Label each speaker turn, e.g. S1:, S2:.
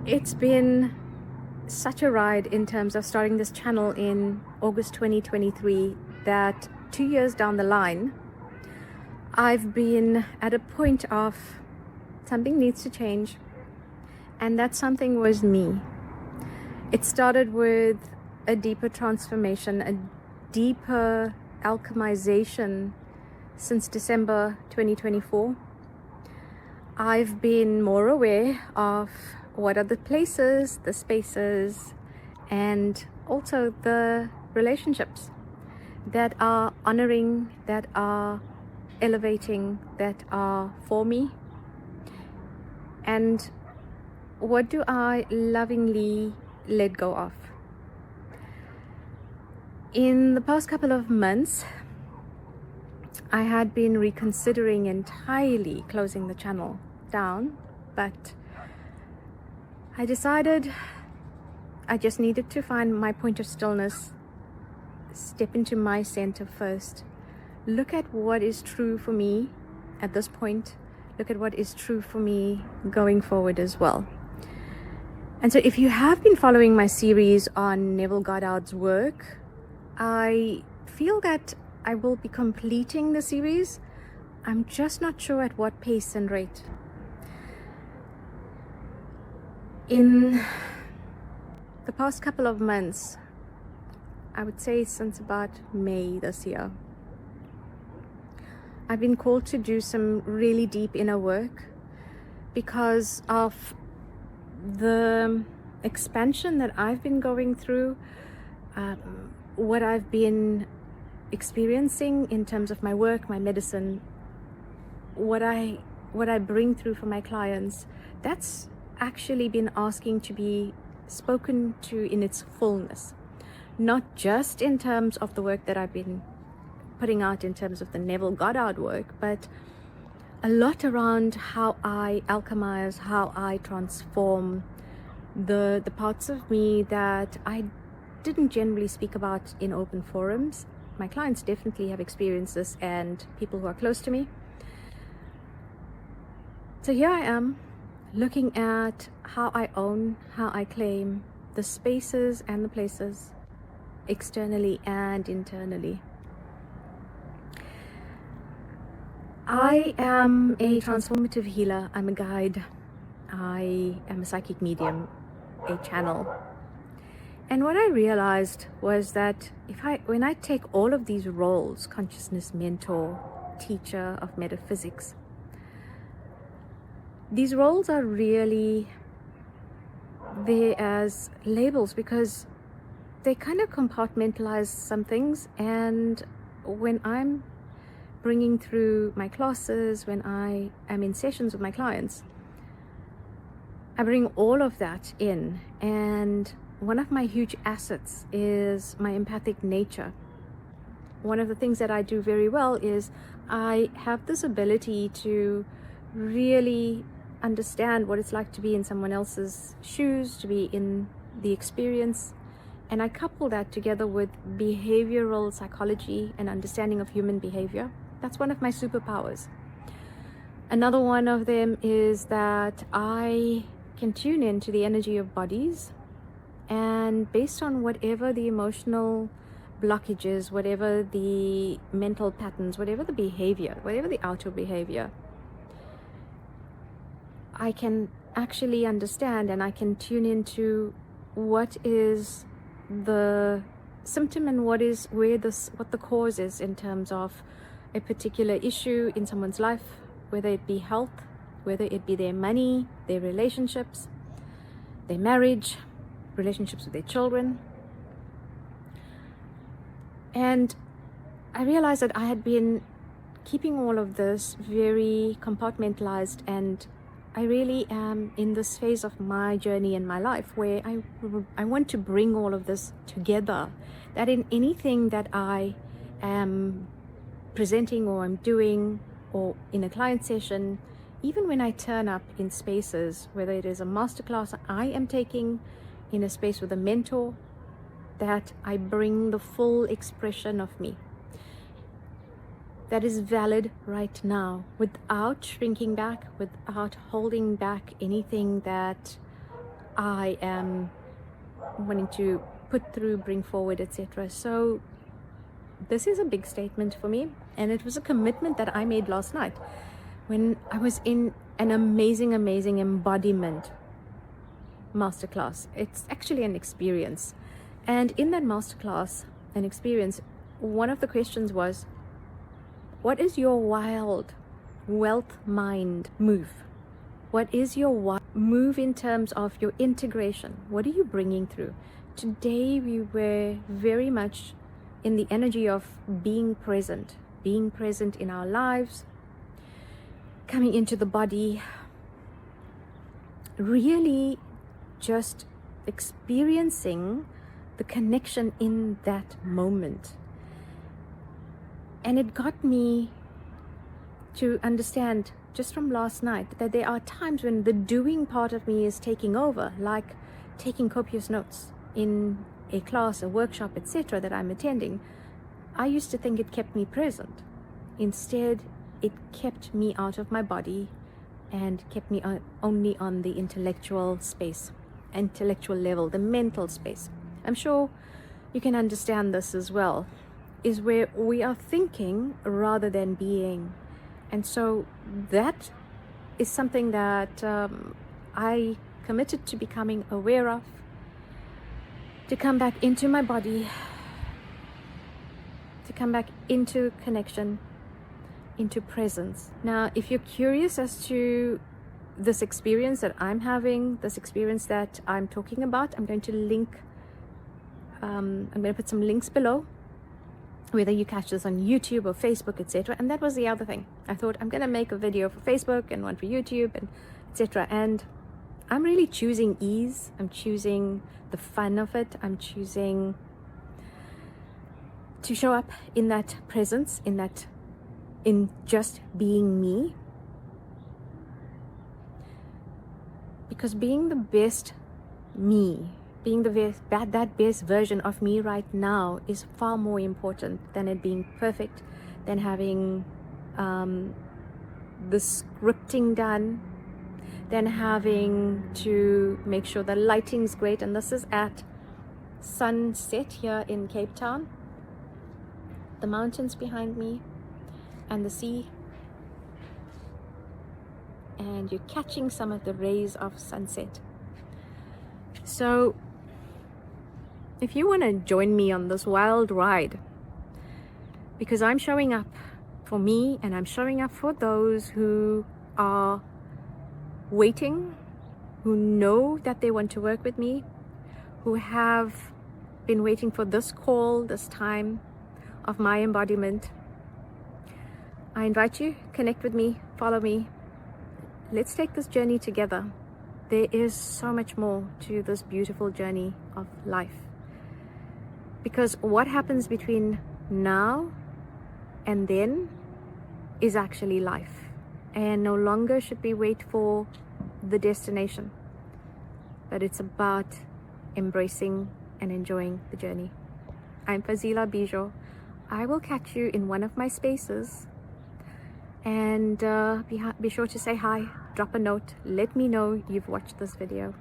S1: It's been such a ride in terms of starting this channel in August 2023 that 2 years down the line, I've been at a point of something needs to change, and that something was me. It started with a deeper transformation, a deeper alchemization since December 2024. I've been more aware of what are the places, the spaces, and also the relationships that are honoring, that are elevating, that are for me. And what do I lovingly let go of? In the past couple of months, I had been reconsidering entirely closing the channel down, but I decided I just needed to find my point of stillness, step into my center first, look at what is true for me at this point, look at what is true for me going forward as well. And so if you have been following my series on Neville Goddard's work, I feel that I will be completing the series. I'm just not sure at what pace and rate. In the past couple of months, I would say since about May this year, I've been called to do some really deep inner work because of the expansion that I've been going through, what I've been experiencing in terms of my work, my medicine, what I bring through for my clients. That's actually been asking to be spoken to in its fullness, not just in terms of the work that I've been putting out in terms of the Neville Goddard work, but a lot around how I alchemize, how I transform the parts of me that I didn't generally speak about in open forums. My clients definitely have experienced this, and people who are close to me. So here I am, looking at how I own, how I claim the spaces and the places, externally and internally. I am a transformative healer. I'm a guide. I am a psychic medium, a channel. And what I realized was that when I take all of these roles, consciousness mentor, teacher of metaphysics, these roles are really there as labels because they kind of compartmentalize some things. And when I'm bringing through my classes, when I am in sessions with my clients, I bring all of that in. And one of my huge assets is my empathic nature. One of the things that I do very well is I have this ability to really understand what it's like to be in someone else's shoes, to be in the experience. And I couple that together with behavioral psychology and understanding of human behavior. That's one of my superpowers. Another one of them is that I can tune into the energy of bodies, and based on whatever the emotional blockages, whatever the mental patterns, whatever the behavior, whatever the outer behavior, I can actually understand, and I can tune into what is the symptom and what the cause is in terms of a particular issue in someone's life, whether it be health, whether it be their money, their relationships, their marriage, relationships with their children. And I realized that I had been keeping all of this very compartmentalized, and I really am in this phase of my journey in my life where I want to bring all of this together, that in anything that I am presenting or I'm doing, or in a client session, even when I turn up in spaces, whether it is a masterclass I am taking in a space with a mentor, that I bring the full expression of me that is valid right now, without shrinking back, without holding back anything that I am wanting to put through, bring forward, etc. So this is a big statement for me, and it was a commitment that I made last night when I was in an amazing embodiment masterclass. It's actually an experience, and in that masterclass, an experience, one of the questions was, what is your wild wealth mind move? What is your move in terms of your integration? What are you bringing through? Today we were very much in the energy of being present in our lives, coming into the body, really just experiencing the connection in that moment. And it got me to understand just from last night that there are times when the doing part of me is taking over, like taking copious notes in a class, a workshop, etc. that I'm attending. I used to think it kept me present. Instead, it kept me out of my body and kept me only on the intellectual level, the mental space. I'm sure you can understand this as well, is where we are thinking rather than being. And so that is something that I committed to becoming aware of, to come back into my body, to come back into connection, into presence. Now, if you're curious as to this experience that I'm having, this experience that I'm talking about, I'm going to link, I'm going to put some links below, whether you catch this on YouTube or Facebook, etc. And that was the other thing. I thought I'm going to make a video for Facebook and one for YouTube, and etc. And I'm really choosing ease. I'm choosing the fun of it. I'm choosing to show up in that presence, in just being me. Because being the best me, being that best version of me right now is far more important than it being perfect, than having the scripting done, than having to make sure the lighting's great. And this is at sunset here in Cape Town. The mountains behind me and the sea, and you're catching some of the rays of sunset. So if you want to join me on this wild ride, because I'm showing up for me and I'm showing up for those who are waiting, who know that they want to work with me, who have been waiting for this call, this time of my embodiment. I invite you, connect with me, follow me. Let's take this journey together. There is so much more to this beautiful journey of life. Because what happens between now and then is actually life. And no longer should we wait for the destination. But it's about embracing and enjoying the journey. I'm Fazila Bizior. I will catch you in one of my spaces. And be sure to say hi, drop a note, let me know you've watched this video.